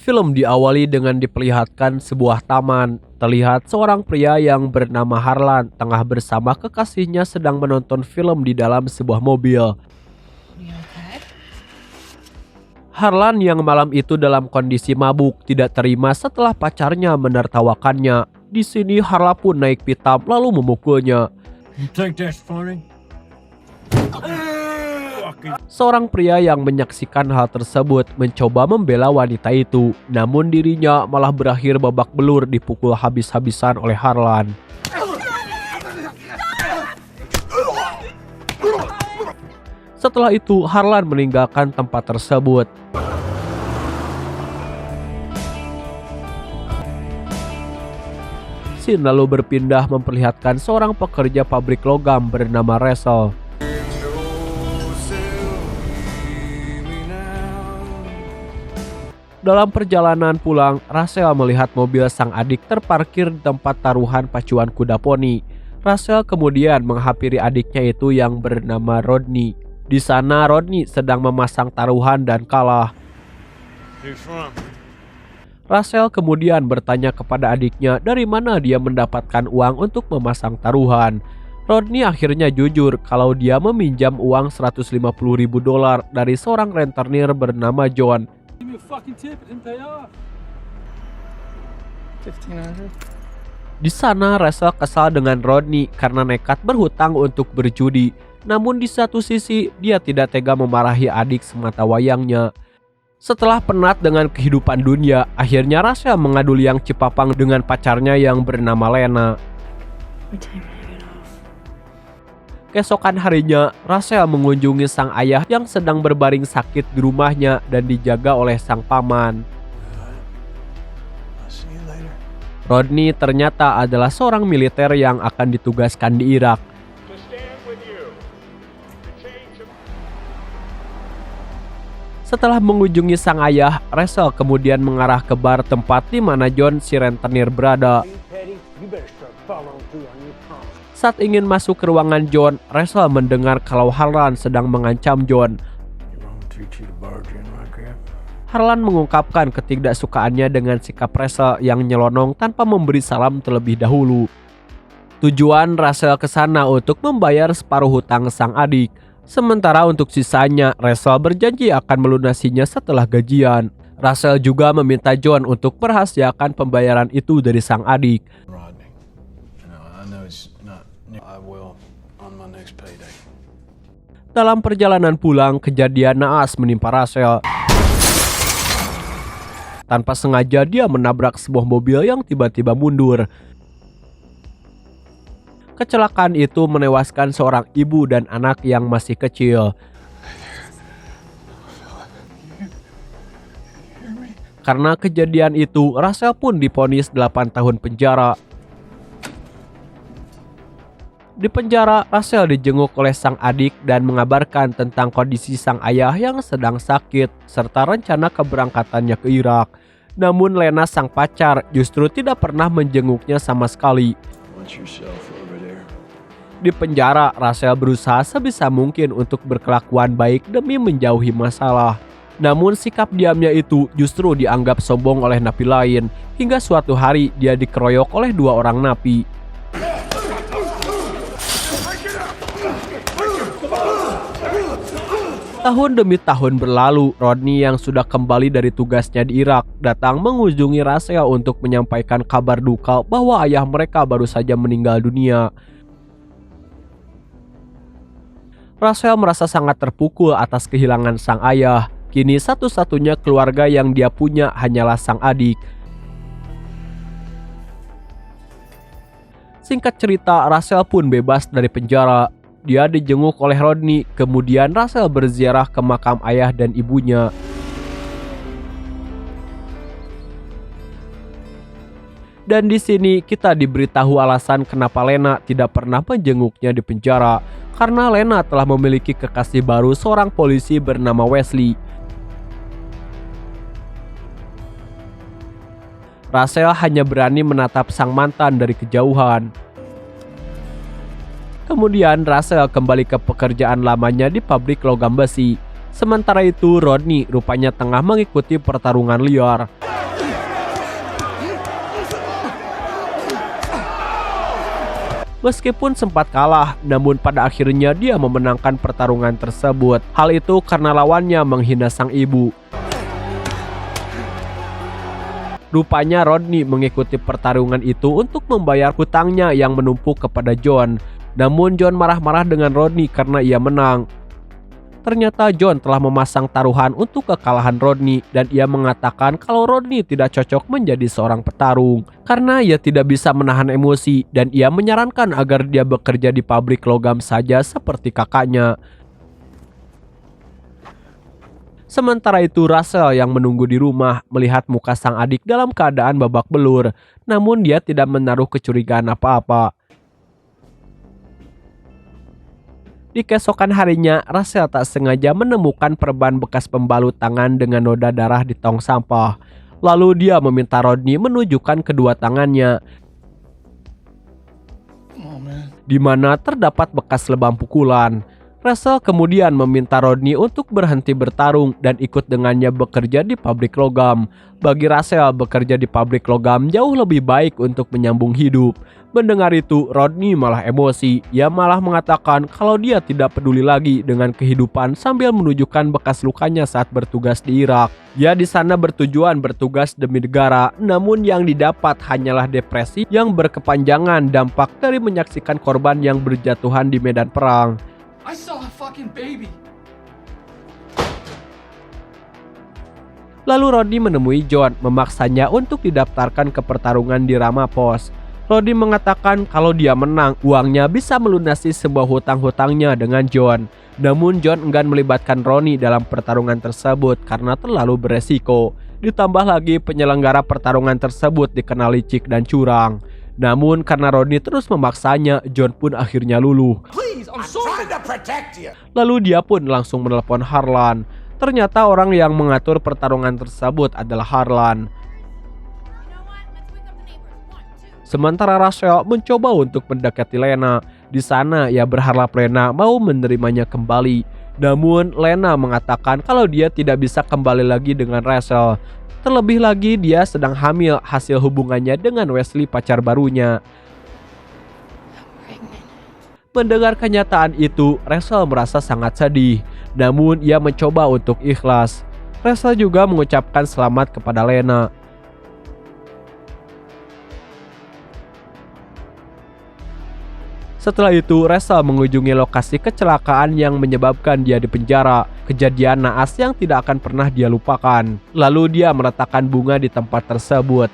Film diawali dengan diperlihatkan sebuah taman. Terlihat seorang pria yang bernama Harlan tengah bersama kekasihnya sedang menonton film di dalam sebuah mobil. Harlan yang malam itu dalam kondisi mabuk tidak terima setelah pacarnya menertawakannya. Di sini Harlan pun naik pitam lalu memukulnya. Seorang pria yang menyaksikan hal tersebut mencoba membela wanita itu, namun dirinya malah berakhir babak belur dipukul habis-habisan oleh Harlan. Setelah itu, Harlan meninggalkan tempat tersebut. Scene lalu berpindah memperlihatkan seorang pekerja pabrik logam bernama Rachel. Dalam perjalanan pulang, Rachel melihat mobil sang adik terparkir di tempat taruhan pacuan kuda poni. Rachel kemudian menghampiri adiknya itu yang bernama Rodney. Di sana Rodney sedang memasang taruhan dan kalah. Rachel kemudian bertanya kepada adiknya dari mana dia mendapatkan uang untuk memasang taruhan. Rodney akhirnya jujur kalau dia meminjam uang $150.000 dari seorang rentenir bernama John. Di sana Rachel kesal dengan Rodney karena nekat berhutang untuk berjudi. Namun di satu sisi dia tidak tega memarahi adik semata wayangnya. Setelah penat dengan kehidupan dunia, akhirnya Rachel mengadu liang cipapang dengan pacarnya yang bernama Lena. Keesokan harinya, Rachel mengunjungi sang ayah yang sedang berbaring sakit di rumahnya dan dijaga oleh sang paman. Rodney ternyata adalah seorang militer yang akan ditugaskan di Irak. Setelah mengunjungi sang ayah, Rachel kemudian mengarah ke bar tempat di mana John si rentenir berada. Saat ingin masuk ke ruangan John, Rachel mendengar kalau Harlan sedang mengancam John. Harlan mengungkapkan ketidaksukaannya dengan sikap Rachel yang nyelonong tanpa memberi salam terlebih dahulu. Tujuan Rachel ke sana untuk membayar separuh hutang sang adik. Sementara untuk sisanya, Rachel berjanji akan melunasinya setelah gajian. Rachel juga meminta John untuk merahasiakan pembayaran itu dari sang adik. Dalam perjalanan pulang, kejadian naas menimpa Rachel. Tanpa sengaja dia menabrak sebuah mobil yang tiba-tiba mundur. Kecelakaan itu menewaskan seorang ibu dan anak yang masih kecil. Karena kejadian itu, Rachel pun divonis 8 tahun penjara. Di penjara, Rachel dijenguk oleh sang adik dan mengabarkan tentang kondisi sang ayah yang sedang sakit serta rencana keberangkatannya ke Irak. Namun Lena sang pacar justru tidak pernah menjenguknya sama sekali. Di penjara, Rachel berusaha sebisa mungkin untuk berkelakuan baik demi menjauhi masalah. Namun sikap diamnya itu justru dianggap sombong oleh napi lain, hingga suatu hari dia dikeroyok oleh 2 orang napi. Tahun demi tahun berlalu, Rodney yang sudah kembali dari tugasnya di Irak datang mengunjungi Rachel untuk menyampaikan kabar duka bahwa ayah mereka baru saja meninggal dunia. Rachel merasa sangat terpukul atas kehilangan sang ayah. Kini satu-satunya keluarga yang dia punya hanyalah sang adik. Singkat cerita, Rachel pun bebas dari penjara. Dia dijenguk oleh Rodney, kemudian Rachel berziarah ke makam ayah dan ibunya. Dan di sini kita diberitahu alasan kenapa Lena tidak pernah menjenguknya di penjara, karena Lena telah memiliki kekasih baru seorang polisi bernama Wesley. Rachel hanya berani menatap sang mantan dari kejauhan. Kemudian Russell kembali ke pekerjaan lamanya di pabrik logam besi. Sementara itu Rodney rupanya tengah mengikuti pertarungan liar. Meskipun sempat kalah, namun pada akhirnya dia memenangkan pertarungan tersebut. Hal itu karena lawannya menghina sang ibu. Rupanya Rodney mengikuti pertarungan itu untuk membayar hutangnya yang menumpuk kepada John. Namun John marah-marah dengan Rodney karena ia menang. Ternyata John telah memasang taruhan untuk kekalahan Rodney dan ia mengatakan kalau Rodney tidak cocok menjadi seorang petarung karena ia tidak bisa menahan emosi dan ia menyarankan agar dia bekerja di pabrik logam saja seperti kakaknya. Sementara itu Russell yang menunggu di rumah melihat muka sang adik dalam keadaan babak belur, namun dia tidak menaruh kecurigaan apa-apa. Di keesokan harinya, Russell tak sengaja menemukan perban bekas pembalut tangan dengan noda darah di tong sampah. Lalu dia meminta Rodney menunjukkan kedua tangannya, di mana terdapat bekas lebam pukulan. Russell kemudian meminta Rodney untuk berhenti bertarung dan ikut dengannya bekerja di pabrik logam. Bagi Russell, bekerja di pabrik logam jauh lebih baik untuk menyambung hidup. Mendengar itu, Rodney malah emosi. Ia malah mengatakan kalau dia tidak peduli lagi dengan kehidupan sambil menunjukkan bekas lukanya saat bertugas di Irak. Dia di sana bertujuan bertugas demi negara, namun yang didapat hanyalah depresi yang berkepanjangan, dampak dari menyaksikan korban yang berjatuhan di medan perang. I saw a fucking baby. Lalu Rodney menemui John, memaksanya untuk didaftarkan ke pertarungan di Ramapos. Rodney mengatakan kalau dia menang, uangnya bisa melunasi semua hutang-hutangnya dengan John. Namun John enggan melibatkan Rodney dalam pertarungan tersebut karena terlalu beresiko. Ditambah lagi penyelenggara pertarungan tersebut dikenal licik dan curang. Namun karena Rodney terus memaksanya, John pun akhirnya luluh. Lalu dia pun langsung menelepon Harlan. Ternyata orang yang mengatur pertarungan tersebut adalah Harlan. Sementara Russell mencoba untuk mendekati Lena. Di sana ia berharap Lena mau menerimanya kembali. Namun Lena mengatakan kalau dia tidak bisa kembali lagi dengan Russell. Terlebih lagi dia sedang hamil hasil hubungannya dengan Wesley, pacar barunya. Mendengar kenyataan itu, Russell merasa sangat sedih. Namun ia mencoba untuk ikhlas. Russell juga mengucapkan selamat kepada Lena. Setelah itu, Russell mengunjungi lokasi kecelakaan yang menyebabkan dia dipenjara. Kejadian naas yang tidak akan pernah dia lupakan. Lalu dia meletakkan bunga di tempat tersebut.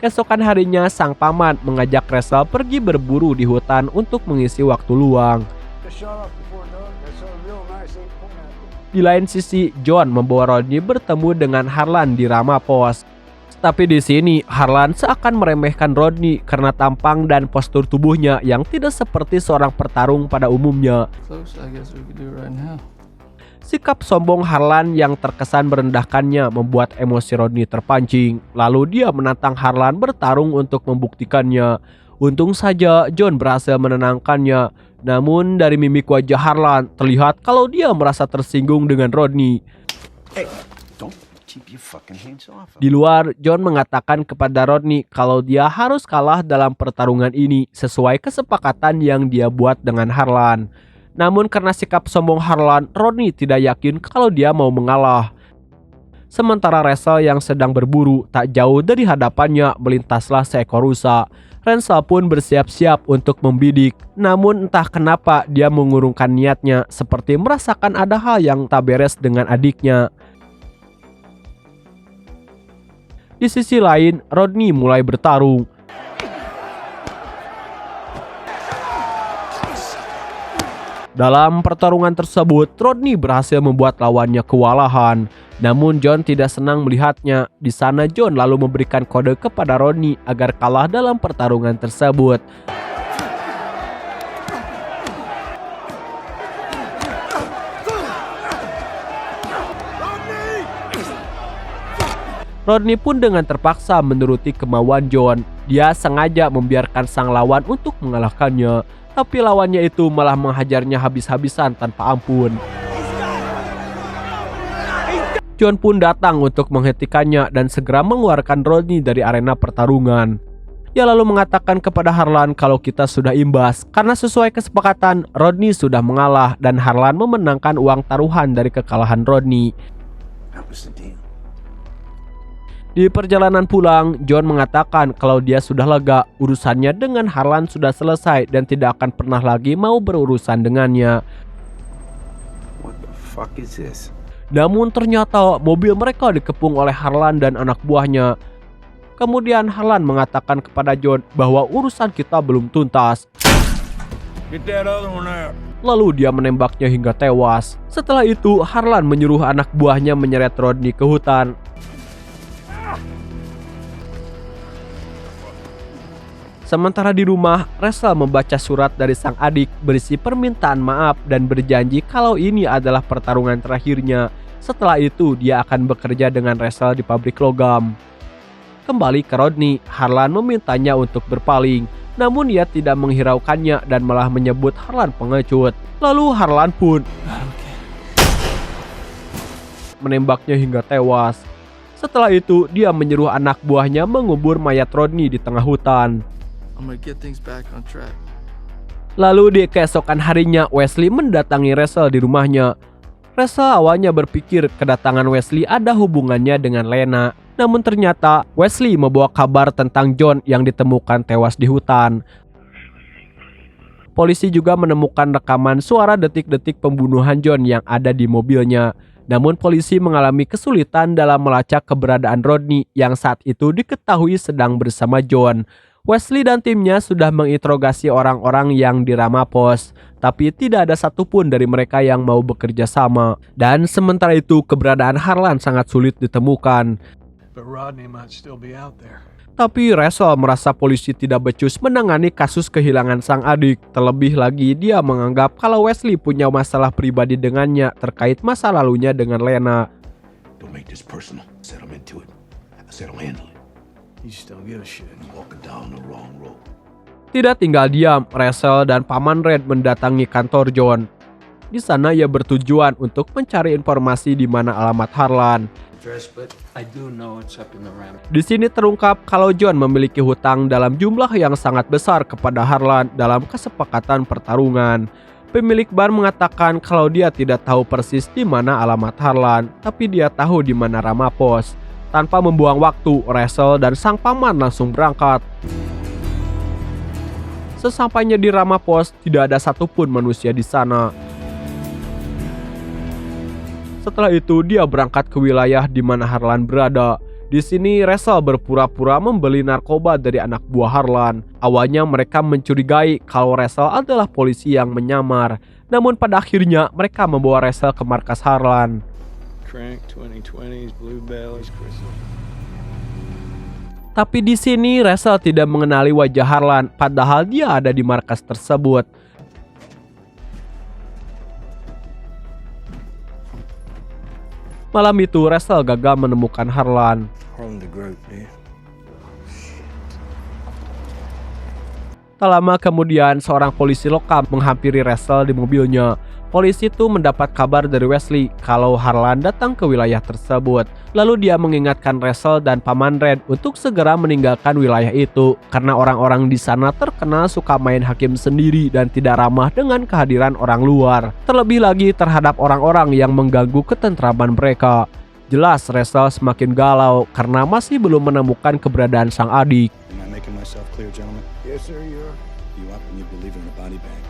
Keesokan harinya, sang paman mengajak Russell pergi berburu di hutan untuk mengisi waktu luang. Di lain sisi, John membawa Rodney bertemu dengan Harlan di Ramapos. Tapi di sini Harlan seakan meremehkan Rodney karena tampang dan postur tubuhnya yang tidak seperti seorang petarung pada umumnya. Sikap sombong Harlan yang terkesan merendahkannya membuat emosi Rodney terpancing. Lalu dia menantang Harlan bertarung untuk membuktikannya. Untung saja John berhasil menenangkannya. Namun dari mimik wajah Harlan terlihat kalau dia merasa tersinggung dengan Rodney. Di luar, John mengatakan kepada Rodney kalau dia harus kalah dalam pertarungan ini sesuai kesepakatan yang dia buat dengan Harlan. Namun karena sikap sombong Harlan, Rodney tidak yakin kalau dia mau mengalah. Sementara Russell yang sedang berburu tak jauh dari hadapannya melintaslah seekor rusa. Russell pun bersiap-siap untuk membidik. Namun entah kenapa dia mengurungkan niatnya seperti merasakan ada hal yang tak beres dengan adiknya. Di sisi lain, Rodney mulai bertarung. Dalam pertarungan tersebut, Rodney berhasil membuat lawannya kewalahan. Namun John tidak senang melihatnya. Di sana John lalu memberikan kode kepada Rodney agar kalah dalam pertarungan tersebut. Rodney pun dengan terpaksa menuruti kemauan John. Dia sengaja membiarkan sang lawan untuk mengalahkannya, tapi lawannya itu malah menghajarnya habis-habisan tanpa ampun. John pun datang untuk menghentikannya dan segera mengeluarkan Rodney dari arena pertarungan. Ia lalu mengatakan kepada Harlan kalau kita sudah imbas, karena sesuai kesepakatan Rodney sudah mengalah dan Harlan memenangkan uang taruhan dari kekalahan Rodney. Di perjalanan pulang, John mengatakan kalau dia sudah lega, urusannya dengan Harlan sudah selesai dan tidak akan pernah lagi mau berurusan dengannya. What the fuck is this? Namun ternyata mobil mereka dikepung oleh Harlan dan anak buahnya. Kemudian Harlan mengatakan kepada John bahwa urusan kita belum tuntas. Get that other one out. Lalu dia menembaknya hingga tewas. Setelah itu Harlan menyuruh anak buahnya menyeret Rodney ke hutan. Sementara di rumah, Rachel membaca surat dari sang adik berisi permintaan maaf dan berjanji kalau ini adalah pertarungan terakhirnya. Setelah itu dia akan bekerja dengan Rachel di pabrik logam. Kembali ke Rodney, Harlan memintanya untuk berpaling, namun ia tidak menghiraukannya dan malah menyebut Harlan pengecut. Lalu Harlan pun menembaknya hingga tewas. Setelah itu, dia menyuruh anak buahnya mengubur mayat Rodney di tengah hutan. I'm gonna get things back on track. Lalu di keesokan harinya, Wesley mendatangi Rachel di rumahnya. Rachel awalnya berpikir kedatangan Wesley ada hubungannya dengan Lena. Namun ternyata Wesley membawa kabar tentang John yang ditemukan tewas di hutan. Polisi juga menemukan rekaman suara detik-detik pembunuhan John yang ada di mobilnya. Namun polisi mengalami kesulitan dalam melacak keberadaan Rodney yang saat itu diketahui sedang bersama John. Wesley dan timnya sudah menginterogasi orang-orang yang di Ramapos, tapi tidak ada satupun dari mereka yang mau bekerja sama. Dan sementara itu keberadaan Harlan sangat sulit ditemukan. But Rodney might still be out there. Tapi Rachel merasa polisi tidak becus menangani kasus kehilangan sang adik. Terlebih lagi dia menganggap kalau Wesley punya masalah pribadi dengannya terkait masa lalunya dengan Lena. Don't make this personal. Said I'm into it. I said I'll handle it. You still give a shit. You're walking down the wrong road. Tidak tinggal diam, Rachel dan Paman Red mendatangi kantor John. Di sana ia bertujuan untuk mencari informasi di mana alamat Harlan. But I do know it's up in the Ram. Di sini terungkap kalau John memiliki hutang dalam jumlah yang sangat besar kepada Harlan dalam kesepakatan pertarungan. Pemilik bar mengatakan kalau dia tidak tahu persis di mana alamat Harlan, tapi dia tahu di mana Ramapos. Tanpa membuang waktu, Rachel dan sang paman langsung berangkat. Sesampainya di Ramapos, tidak ada satupun manusia di sana. Setelah itu, dia berangkat ke wilayah di mana Harlan berada. Di sini, Rachel berpura-pura membeli narkoba dari anak buah Harlan. Awalnya mereka mencurigai kalau Rachel adalah polisi yang menyamar. Namun pada akhirnya, mereka membawa Rachel ke markas Harlan. Crank 2020s, Bluebells, Crystal. Tapi di sini, Rachel tidak mengenali wajah Harlan, padahal dia ada di markas tersebut. Malam itu, Rachel gagal menemukan Harlan. Harlan the Great, dude. Tak lama kemudian, seorang polisi lokal menghampiri Rachel di mobilnya. Polisi itu mendapat kabar dari Wesley kalau Harlan datang ke wilayah tersebut. Lalu dia mengingatkan Rachel dan Paman Red untuk segera meninggalkan wilayah itu karena orang-orang di sana terkenal suka main hakim sendiri dan tidak ramah dengan kehadiran orang luar. Terlebih lagi terhadap orang-orang yang mengganggu ketentraman mereka. Jelas Rachel semakin galau karena masih belum menemukan keberadaan sang adik. Am I making myself clear, gentlemen? Yes, sir, you are. You up and you believe in a body bag.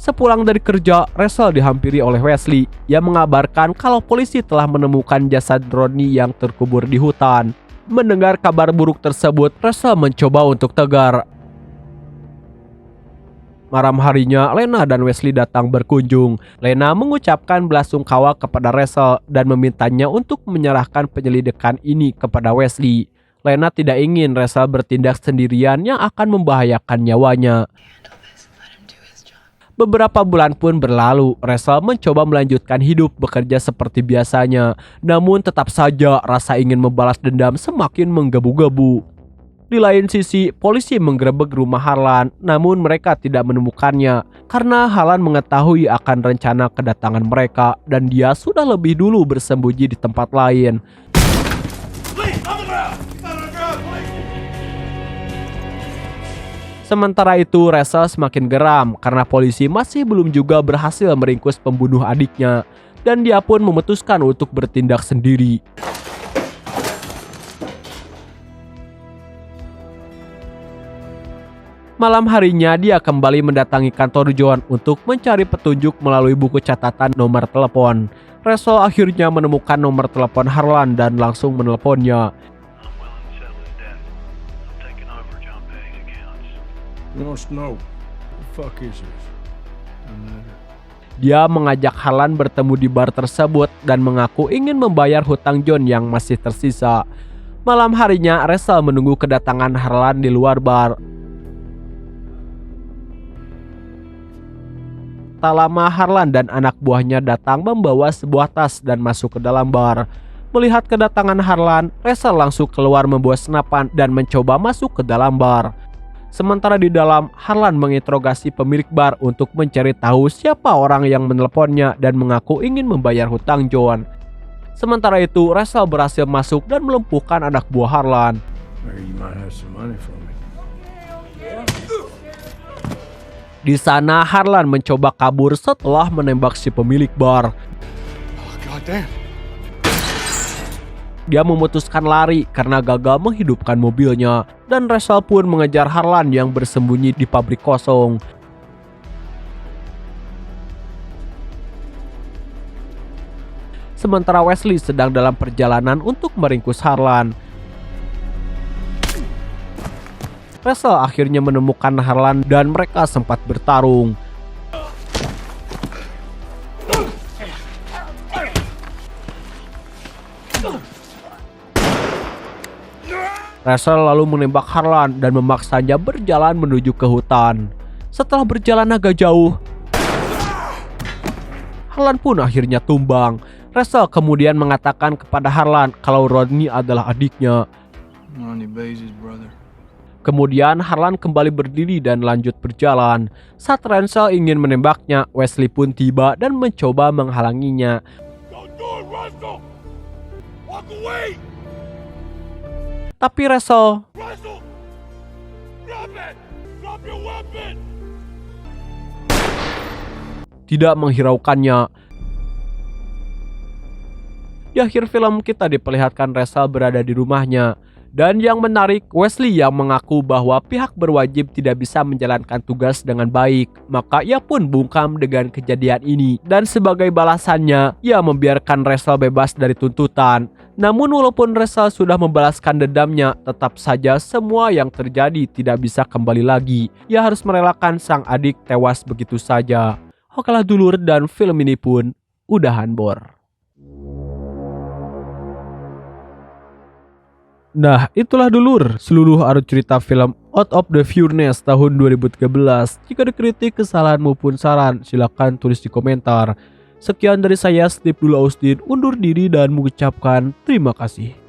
Sepulang dari kerja, Rachel dihampiri oleh Wesley. Ia mengabarkan kalau polisi telah menemukan jasad Rodney yang terkubur di hutan. Mendengar kabar buruk tersebut, Rachel mencoba untuk tegar. Malam harinya, Lena dan Wesley datang berkunjung. Lena mengucapkan belasungkawa kepada Rachel dan memintanya untuk menyerahkan penyelidikan ini kepada Wesley. Lena tidak ingin Rachel bertindak sendirian yang akan membahayakan nyawanya. Beberapa bulan pun berlalu, Rachel mencoba melanjutkan hidup bekerja seperti biasanya. Namun tetap saja rasa ingin membalas dendam semakin menggebu-gebu. Di lain sisi, polisi menggerebek rumah Harlan, namun mereka tidak menemukannya karena Harlan mengetahui akan rencana kedatangan mereka dan dia sudah lebih dulu bersembunyi di tempat lain. Sementara itu, Rachel semakin geram karena polisi masih belum juga berhasil meringkus pembunuh adiknya dan dia pun memutuskan untuk bertindak sendiri. Malam harinya dia kembali mendatangi kantor John untuk mencari petunjuk melalui buku catatan nomor telepon. Rachel akhirnya menemukan nomor telepon Harlan dan langsung menelponnya. No snow. The fuck is this? Dia mengajak Harlan bertemu di bar tersebut dan mengaku ingin membayar hutang John yang masih tersisa. Malam harinya, Rachel menunggu kedatangan Harlan di luar bar. Tak lama, Harlan dan anak buahnya datang membawa sebuah tas dan masuk ke dalam bar. Melihat kedatangan Harlan, Rachel langsung keluar membawa senapan dan mencoba masuk ke dalam bar. Sementara di dalam, Harlan menginterogasi pemilik bar untuk mencari tahu siapa orang yang menelponnya dan mengaku ingin membayar hutang John. Sementara itu, Rachel berhasil masuk dan melumpuhkan anak buah Harlan. Maybe you might have some money for me. Di sana, Harlan mencoba kabur setelah menembak si pemilik bar. Oh, goddamn. Dia memutuskan lari karena gagal menghidupkan mobilnya dan Rachel pun mengejar Harlan yang bersembunyi di pabrik kosong. Sementara Wesley sedang dalam perjalanan untuk meringkus Harlan. Rachel akhirnya menemukan Harlan dan mereka sempat bertarung. Rachel lalu menembak Harlan dan memaksanya berjalan menuju ke hutan. Setelah berjalan agak jauh, Harlan pun akhirnya tumbang. Rachel kemudian mengatakan kepada Harlan kalau Rodney adalah adiknya. Ronnie Baze's brother. Kemudian Harlan kembali berdiri dan lanjut berjalan. Saat Rachel ingin menembaknya, Wesley pun tiba dan mencoba menghalanginya. Don't do it, Russell! Walk away! Tapi Rachel Russell! Drop it! Drop your weapon! tidak menghiraukannya. Di akhir film kita diperlihatkan Rachel berada di rumahnya. Dan yang menarik, Wesley yang mengaku bahwa pihak berwajib tidak bisa menjalankan tugas dengan baik. Maka ia pun bungkam dengan kejadian ini. Dan sebagai balasannya, ia membiarkan Rachel bebas dari tuntutan. Namun walaupun Rachel sudah membalaskan dendamnya, tetap saja semua yang terjadi tidak bisa kembali lagi. Ia harus merelakan sang adik tewas begitu saja. Okelah dulur, dan film ini pun udahan bor. Nah, itulah dulur seluruh arus cerita film Out of the Furnace tahun 2013. Jika dikritik, kesalahan maupun saran, silakan tulis di komentar. Sekian dari saya, Steve Dula Austin, undur diri dan mengucapkan terima kasih.